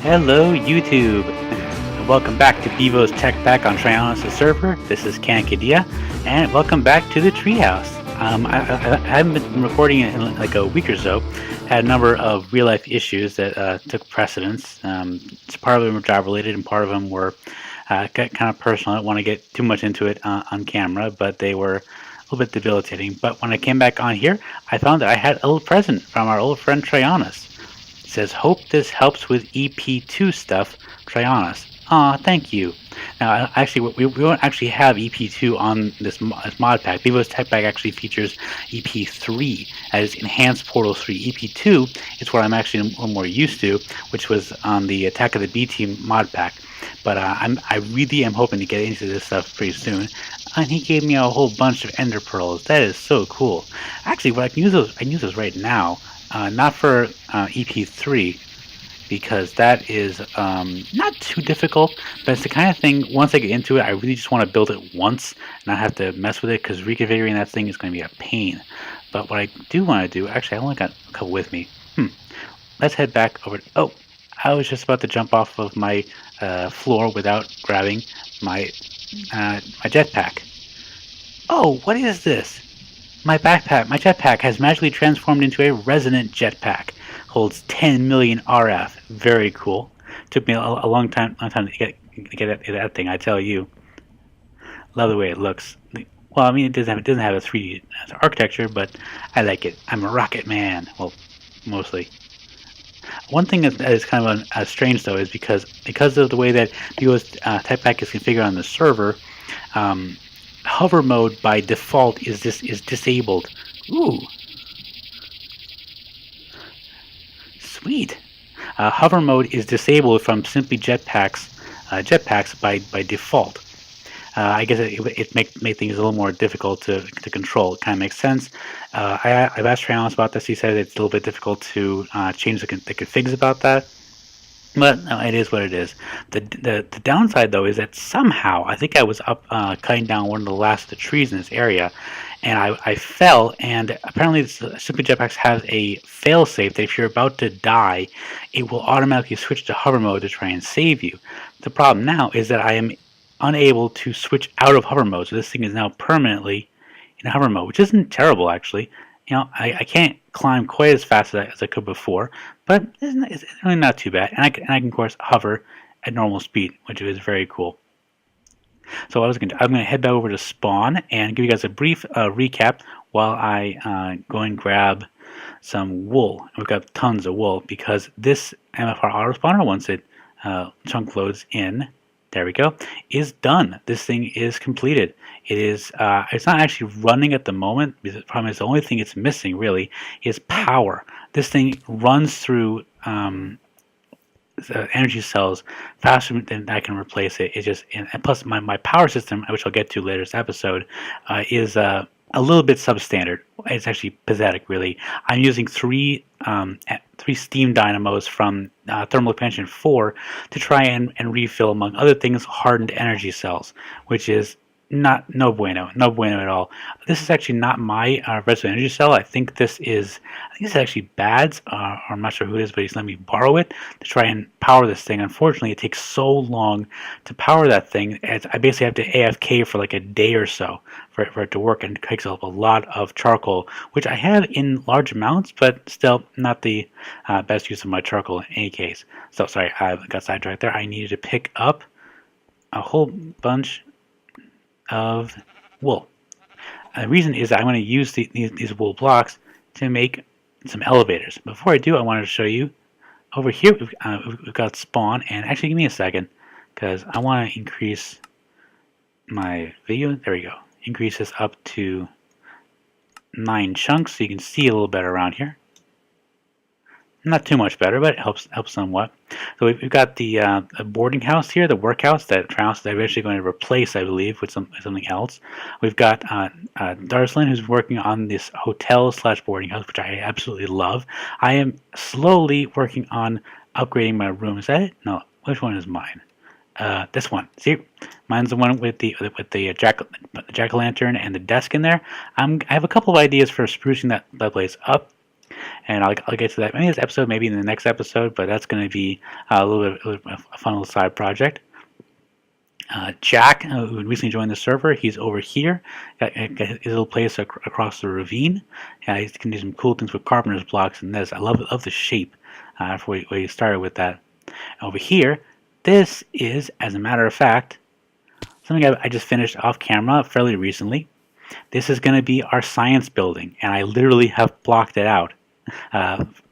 Hello, YouTube! Welcome back to Bevo's Tech Back on Trionis' server. This is Kankadia, and welcome back to the Treehouse. I haven't been recording it in like a week or so. Had a number of real-life issues that took precedence. Part of them were job-related, and part of them were kind of personal. I don't want to get too much into it on camera, but they were a little bit debilitating. But when I came back on here, I found that I had a little present from our old friend Trionis. It says, "Hope this helps with EP2 stuff, Trionis." Aw, thank you. Now, actually, we won't actually have EP2 on this mod pack. Bevo's Tech Pack actually features EP3 as Enhanced Portal 3. EP2 is what I'm actually a little more used to, which was on the Attack of the B Team mod pack. But I really am hoping to get into this stuff pretty soon. And he gave me a whole bunch of Ender Pearls. That is so cool. Actually, what I can use those right now. Not for EP3, because that is not too difficult, but it's the kind of thing, once I get into it, I really just want to build it once and not have to mess with it, because reconfiguring that thing is going to be a pain. But what I do want to do, actually I only got a couple with me. Let's head back over. Oh, I was just about to jump off of my floor without grabbing my jetpack. Oh, what is this? My jetpack has magically transformed into a resonant jetpack. Holds 10 million RF. Very cool. Took me a long time to get that thing, I tell you. Love the way it looks. Well, I mean, it doesn't have a 3D architecture, but I like it. I'm a rocket man. Well, mostly. One thing that is kind of strange, though, is because of the way that Bevo's Tech Pack is configured on the server, hover mode by default is disabled. Ooh, sweet. Hover mode is disabled from simply jetpacks by default. I guess it make things a little more difficult to control. It kind of makes sense. I've asked Trionis about this. He said it's a little bit difficult to change the configs about that. But no, it is what it is. The downside, though, is that somehow, I think I was up cutting down one of the last of the trees in this area, and I fell, and apparently Simply Jetpacks has a failsafe that if you're about to die, it will automatically switch to hover mode to try and save you. The problem now is that I am unable to switch out of hover mode, so this thing is now permanently in hover mode, which isn't terrible, actually. You know, I can't climb quite as fast as I could before, but it's really not too bad. And I can, of course, hover at normal speed, which is very cool. So I'm going to head back over to spawn and give you guys a brief recap while I go and grab some wool. We've got tons of wool because this MFR auto spawner, once it chunk loads in, there we go, is done. This thing is completed. It is. It's not actually running at the moment. The problem is the only thing it's missing really is power. This thing runs through the energy cells faster than I can replace it. It just, and plus my power system, which I'll get to later this episode, is a little bit substandard. It's actually pathetic, really. I'm using three steam dynamos from Thermal Expansion 4 to try and refill, among other things, hardened energy cells, which is no bueno at all. This is actually not my residential energy cell. I think this is actually Bad's, or I'm not sure who it is, but he's let me borrow it to try and power this thing. Unfortunately, it takes so long to power that thing. I basically have to AFK for like a day or so for it to work, and it takes up a lot of charcoal, which I have in large amounts, but still not the best use of my charcoal in any case. So sorry, I got sidetracked there. I needed to pick up a whole bunch of wool. The reason is that I'm going to use these wool blocks to make some elevators. Before I do, I wanted to show you over here we've got spawn, and actually give me a second because I want to increase my video. There we go. Increase this up to 9 chunks so you can see a little better around here. Not too much better, but it helps somewhat. So we've got the boarding house here, the workhouse that Trionis is eventually going to replace, I believe, with something else. We've got Darslin, who's working on this hotel/boarding house, which I absolutely love. I am slowly working on upgrading my room. Is that it? No. Which one is mine? This one. See, mine's the one with the jack-o'-lantern and the desk in there. I have a couple of ideas for sprucing that place up. and I'll get to that maybe this episode, maybe in the next episode, but that's going to be a little bit of a fun little side project. Jack, who recently joined the server, he's over here. Got his little place across the ravine. He can do some cool things with carpenter's blocks and this. I love the shape for where you started with that. Over here, this is, as a matter of fact, something I just finished off camera fairly recently. This is going to be our science building, and I literally have blocked it out.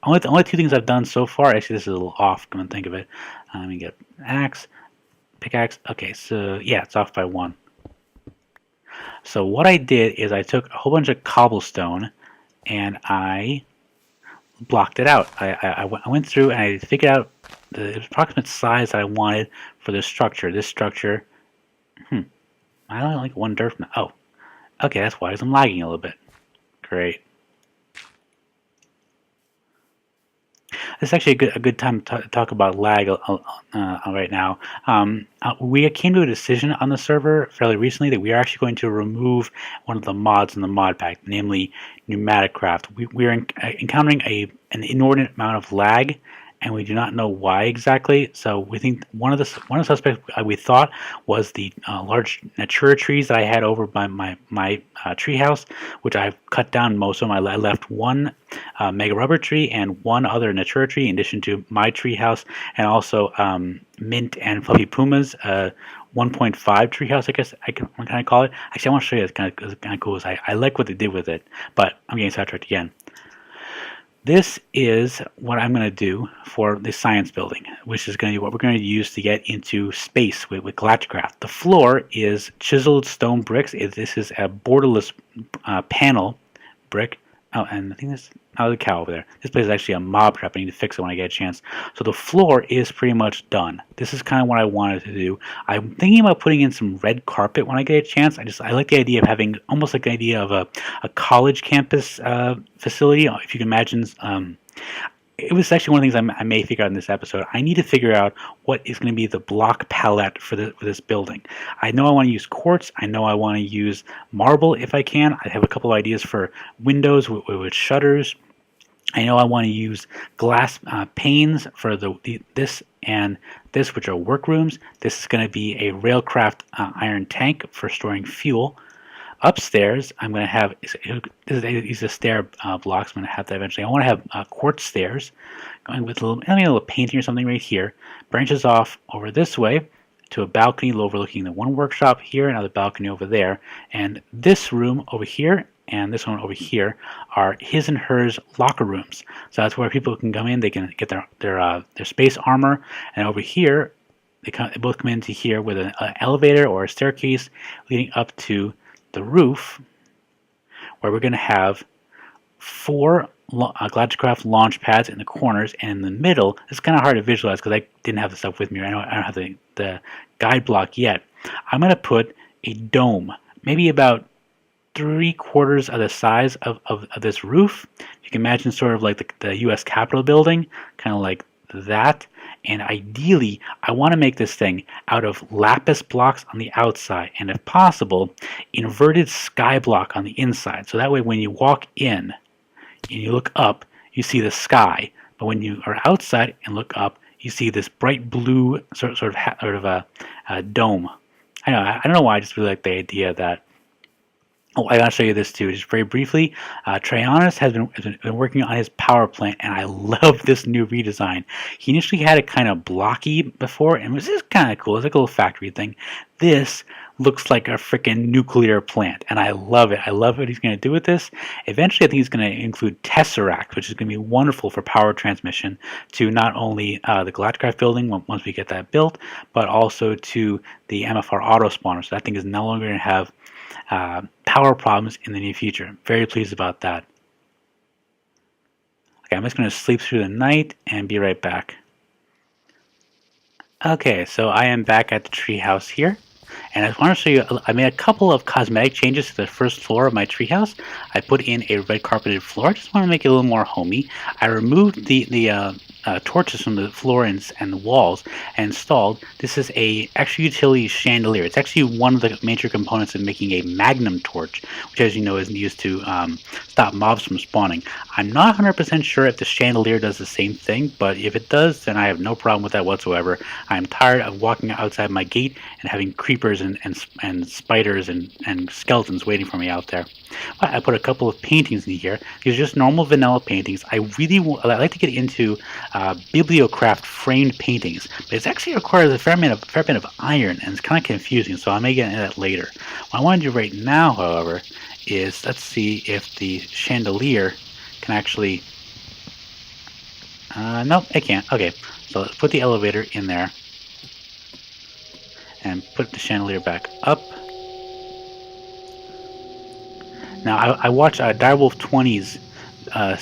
Only two things I've done so far. Actually, this is a little off. Come and think of it. Let me get axe. Pickaxe. Okay, so yeah, it's off by 1. So what I did is I took a whole bunch of cobblestone and I blocked it out. I went through and I figured out the approximate size that I wanted for this structure. This structure, I only like 1 dirt. Oh, okay, that's why I'm lagging a little bit. Great. This is actually a good time to talk about lag right now. We came to a decision on the server fairly recently that we are actually going to remove one of the mods in the mod pack, namely Pneumatic Craft. We are encountering an inordinate amount of lag, and we do not know why exactly. So we think one of the suspects we thought was the large Natura trees that I had over by my treehouse, which I've cut down most of them. I left 1 mega rubber tree and 1 other Natura tree in addition to my treehouse, and also mint and fluffy pumas. 1.5 treehouse, I guess I can kind of call it. Actually, I want to show you. It's kind of cool. I like what they did with it, but I'm getting sidetracked again. This is what I'm going to do for the science building, which is going to be what we're going to use to get into space with Galacticraft. The floor is chiseled stone bricks. This is a borderless panel brick. Oh, and I think this, the cow over there. This place is actually a mob trap. I need to fix it when I get a chance. So the floor is pretty much done. This is kind of what I wanted to do. I'm thinking about putting in some red carpet when I get a chance. I like the idea of having almost like the idea of a college campus facility. If you can imagine, it was actually one of the things I may figure out in this episode. I need to figure out what is going to be the block palette for this building. I know I want to use quartz. I know I want to use marble if I can. I have a couple of ideas for windows with shutters. I know I want to use glass panes for this and this, which are workrooms. This is going to be a railcraft iron tank for storing fuel. Upstairs, I'm going to have, these are stair blocks. I'm going to have that eventually. I want to have quartz stairs going with a little painting or something right here. Branches off over this way to a balcony overlooking the one workshop here, another balcony over there. And this room over here and this one over here are his and hers locker rooms. So that's where people can come in. They can get their space armor. And over here, they both come into here with an elevator or a staircase leading up to the roof, where we're going to have 4 Galacticraft launch pads in the corners, and in the middle, it's kind of hard to visualize because I didn't have the stuff with me. I don't have the guide block yet. I'm going to put a dome, maybe about 3/4 of the size of this roof. You can imagine sort of like the U.S. Capitol building, kind of like that. And ideally, I want to make this thing out of lapis blocks on the outside, and if possible, inverted sky block on the inside. So that way, when you walk in and you look up, you see the sky. But when you are outside and look up, you see this bright blue sort of a dome. I don't know why. I just really like the idea of that. Oh, I gotta show you this too, just very briefly. Trayanis has been working on his power plant, and I love this new redesign. He initially had it kind of blocky before, and it was just kind of cool. It's like a little factory thing. This looks like a freaking nuclear plant, and I love it. I love what he's going to do with this. Eventually, I think he's going to include Tesseract, which is going to be wonderful for power transmission to not only the Galacticraft building once we get that built, but also to the MFR auto spawner. So that thing is no longer going to have power problems in the near future. Very pleased about that. Okay, I'm just going to sleep through the night and be right back. Okay, so I am back at the treehouse here, and I just want to show you, I made a couple of cosmetic changes to the first floor of my treehouse. I put in a red carpeted floor. I just want to make it a little more homey. I removed the torches from the floor and the walls and installed. This is a extra utility chandelier. It's actually one of the major components of making a magnum torch, which, as you know, is used to stop mobs from spawning. I'm not 100% sure if the chandelier does the same thing, but if it does, then I have no problem with that whatsoever. I'm tired of walking outside my gate and having creepers and spiders and skeletons waiting for me out there. I put a couple of paintings in here. These are just normal vanilla paintings. I like to get into Bibliocraft framed paintings, but it actually requires a fair bit of iron, and it's kind of confusing, so I may get into that later. What I want to do right now, however, is let's see if the chandelier can actually... nope, it can't. Okay, so let's put the elevator in there and put the chandelier back up. Now, I watched Direwolf 20's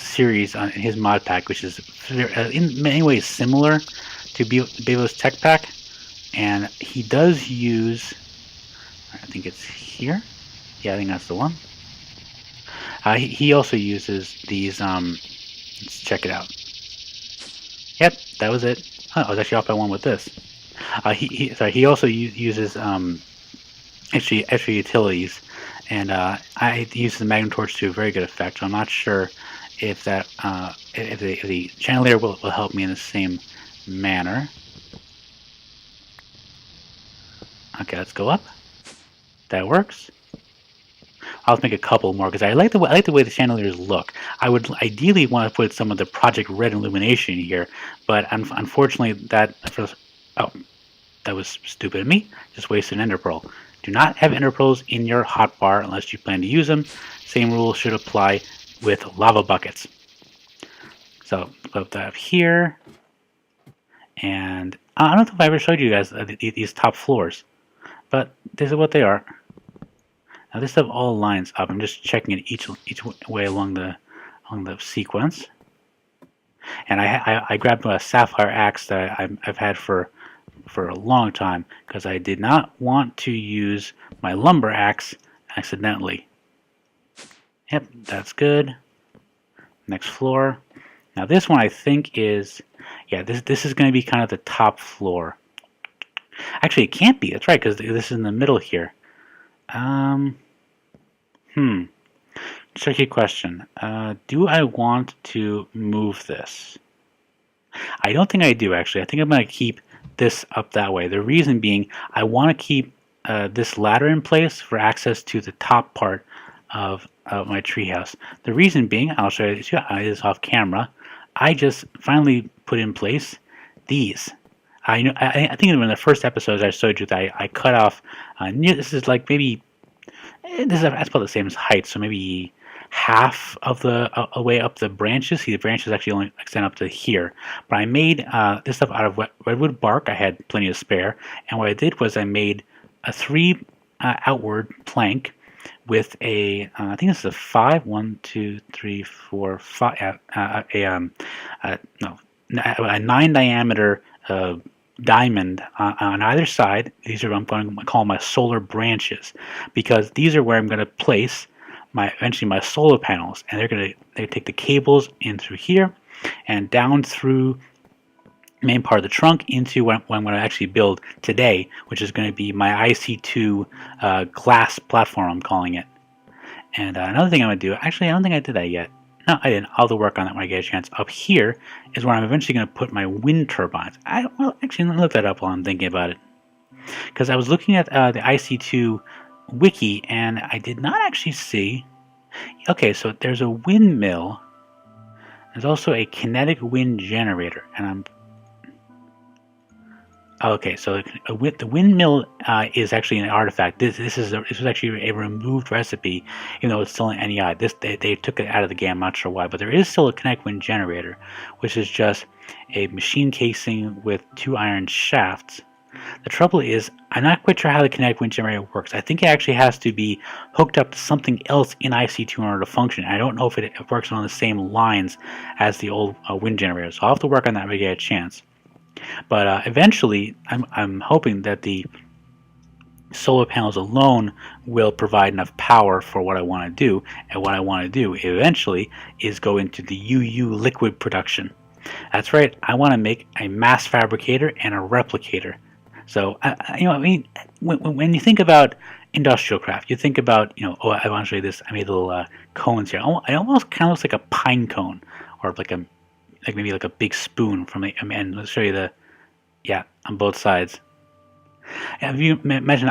series on his mod pack, which is in many ways similar to Bevo's tech pack, and he does use, I think it's here. Yeah, I think that's the one. He also uses these. Let's check it out. Yep, that was it. Oh, I was actually off by one with this. He also uses extra utilities. And I use the magnum torch to a very good effect. So I'm not sure if that if the chandelier will help me in the same manner. Okay, let's go up. That works. I'll make a couple more because I like the way the chandeliers look. I would ideally want to put some of the Project Red illumination in here, but unfortunately that was stupid of me. Just wasted an ender pearl. Do not have ender pearls in your hotbar unless you plan to use them. Same rule should apply with lava buckets. So put that up here, and I don't know if I ever showed you guys these top floors, but this is what they are. Now this stuff all lines up. I'm just checking it each way along the sequence, and I grabbed a sapphire axe that I've had for a long time because I did not want to use my lumber axe accidentally. Yep, that's good. Next floor. Now this one I think is, yeah, this is going to be kind of the top floor. Actually, it can't be. That's right, because this is in the middle here. Tricky question. Do I want to move this? I don't think I do, actually. I think I'm going to keep this up that way. The reason being, I want to keep this ladder in place for access to the top part of my treehouse. The reason being, I'll show you this off camera. I just finally put in place these. I think in the first episodes I showed you that I cut off. This is like maybe that's about the same as height, so maybe half of the way up the branches. See, the branches actually only extend up to here. But I made this stuff out of redwood bark. I had plenty of spare, and what I did was I made a 3 outward plank with a I think this is a 5, 1, 2, 3, 4, 5 a 9 diameter diamond on either side. These are what I'm going to call my solar branches, because these are where I'm going to place eventually my solar panels, and they take the cables in through here and down through the main part of the trunk into what I'm going to actually build today, which is going to be my IC2 glass platform, I'm calling it. And another thing I'm going to do, actually I don't think I did that yet. No, I didn't. I'll have to work on that when I get a chance. Up here is where I'm eventually going to put my wind turbines. Well, actually, let me look that up while I'm thinking about it. Because I was looking at the IC2 wiki, and I did not actually see... Okay, so there's a windmill. There's also a kinetic wind generator, and I'm... Okay, so the windmill is actually an artifact. This was actually a removed recipe, even though it's still an NEI. They took it out of the game. I'm not sure why, but there is still a kinetic wind generator, which is just a machine casing with 2 iron shafts. The trouble is, I'm not quite sure how the kinetic wind generator works. I think it actually has to be hooked up to something else in IC2 in order to function. I don't know if it works on the same lines as the old wind generator, so I'll have to work on that when I get a chance. But eventually, I'm hoping that the solar panels alone will provide enough power for what I want to do. And what I want to do eventually is go into the UU liquid production. That's right. I want to make a mass fabricator and a replicator. So, I mean, when you think about industrial craft, you think about, oh, I want to show you this. I made little cones here. It almost kind of looks like a pine cone, or like maybe like a big spoon from the. And let's show you yeah, on both sides. Have you mentioned?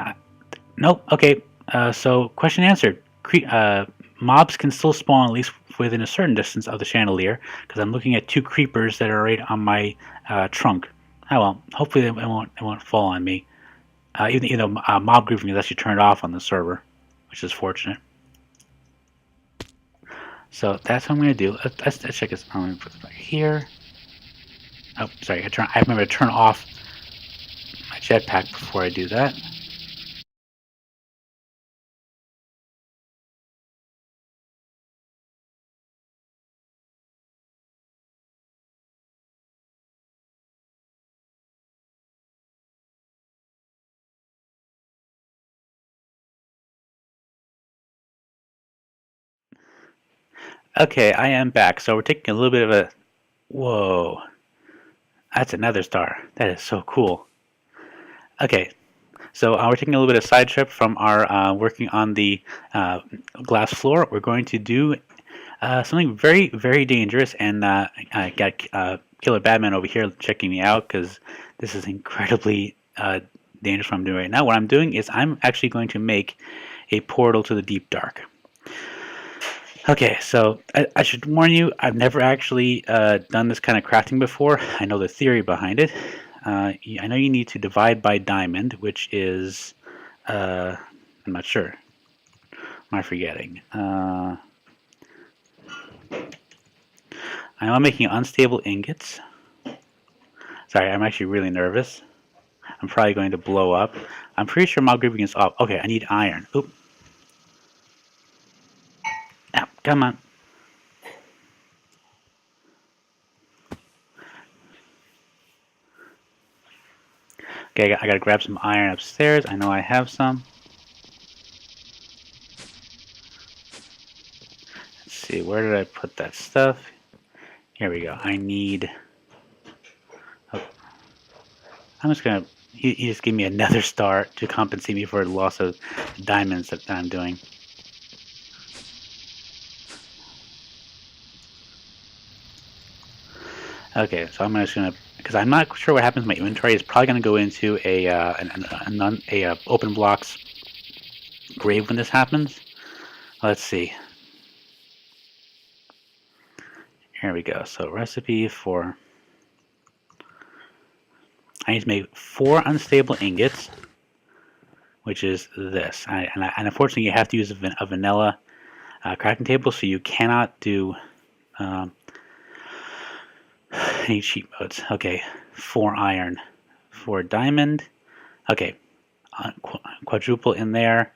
Nope. Okay. So, question answered. Mobs can still spawn at least within a certain distance of the chandelier, because I'm looking at two creepers that are right on my trunk. Oh well. Hopefully it won't fall on me. Even though mob grouping is actually turned off on the server, which is fortunate. So that's what I'm going to do. Let's check this. I'm going to put it back here. Oh, sorry. I remember to turn off my jetpack before I do that. Okay, I am back. So we're taking a little bit of a... Whoa. That's another star. That is so cool. Okay, so we're taking a little bit of side trip from our working on the glass floor. We're going to do something very, very dangerous, and I got Killer Badman over here checking me out because this is incredibly dangerous what I'm doing right now. What I'm doing is I'm actually going to make a portal to the deep dark. Okay, so I should warn you, I've never actually done this kind of crafting before. I know the theory behind it. I know you need to divide by diamond, which is, I'm not sure. Am I forgetting? I'm making unstable ingots. Sorry, I'm actually really nervous. I'm probably going to blow up. I'm pretty sure mob grouping is off. Okay, I need iron. Oop. Ow, come on. Okay, I gotta grab some iron upstairs. I know I have some. Let's see, where did I put that stuff? Here we go. I need... Oh, I'm just gonna... He just gave me another star to compensate me for the loss of diamonds that I'm doing. Okay, so I'm just gonna... Because I'm not sure what happens to my inventory. It's probably gonna go into a open blocks grave when this happens. Let's see. Here we go. So recipe for... I need to make 4 unstable ingots, which is this. And unfortunately, you have to use a vanilla crafting table, so you cannot do any cheat modes. Okay, 4 iron, 4 diamond. Okay, quadruple in there.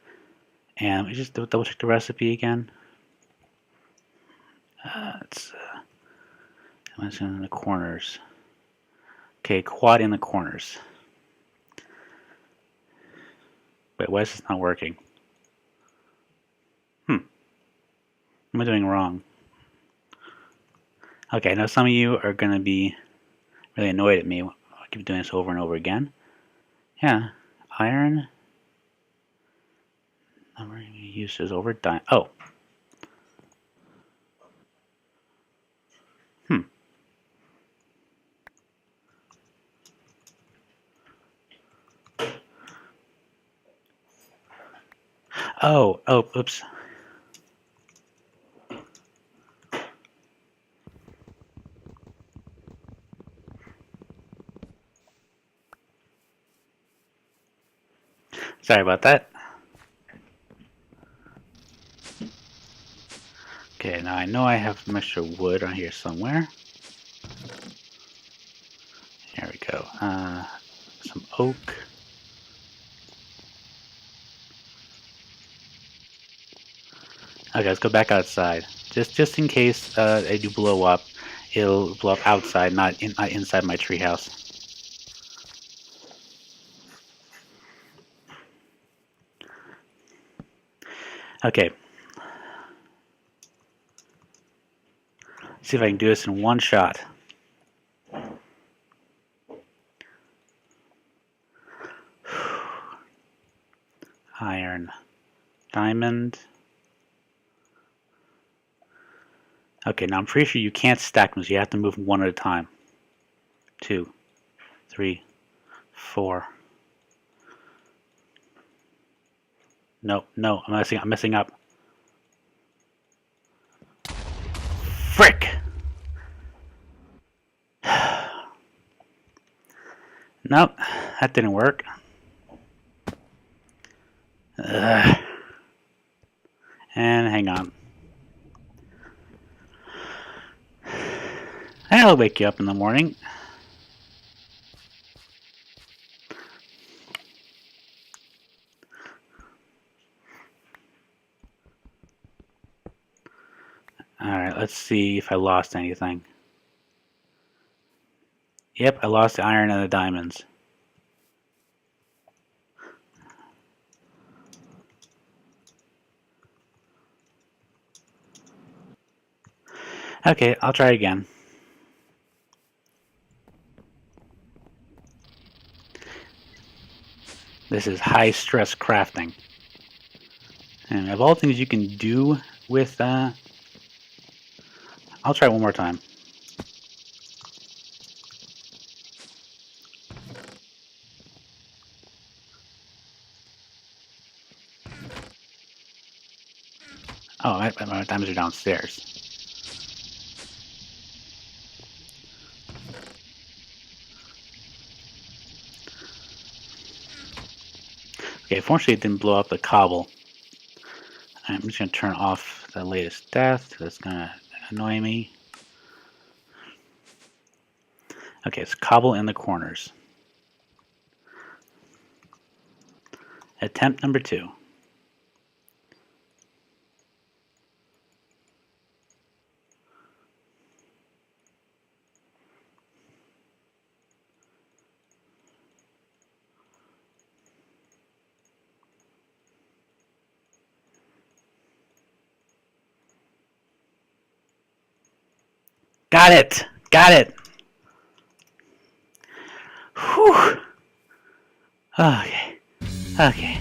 And let me just double check the recipe again. It's in the corners. Okay, quad in the corners. Wait, why is this not working? What am I doing wrong? Okay, I know some of you are going to be really annoyed at me. I keep doing this over and over again. Yeah, iron. Number of uses over diamond. Oh. Oh, oops. Sorry about that. Okay, now I know I have some extra wood on here somewhere. There we go. Some oak. Okay, let's go back outside. Just in case they do blow up, it'll blow up outside, not inside my treehouse. Okay. See if I can do this in one shot. Diamond. Okay, now I'm pretty sure you can't stack them, so you have to move one at a time. 2, 3, 4. No, I'm messing up. Frick! Nope, that didn't work. And hang on. That'll wake you up in the morning. Alright, let's see if I lost anything. Yep, I lost the iron and the diamonds. Okay, I'll try again. This is high stress crafting. And of all things you can do with I'll try one more time. Oh, my diamonds are downstairs. Okay, fortunately it didn't blow up the cobble. I'm just going to turn off the latest death. That's going to annoy me. Okay, it's cobble in the corners. Attempt number 2. Got it! Got it! Whew! Okay. Okay.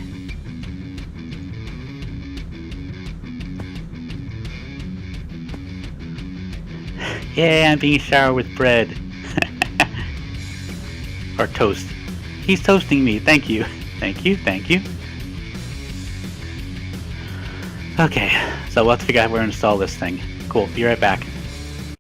Yeah, I'm being showered with bread. Or toast. He's toasting me. Thank you. Thank you. Thank you. Okay, so we'll have to figure out where to install this thing. Cool. Be right back.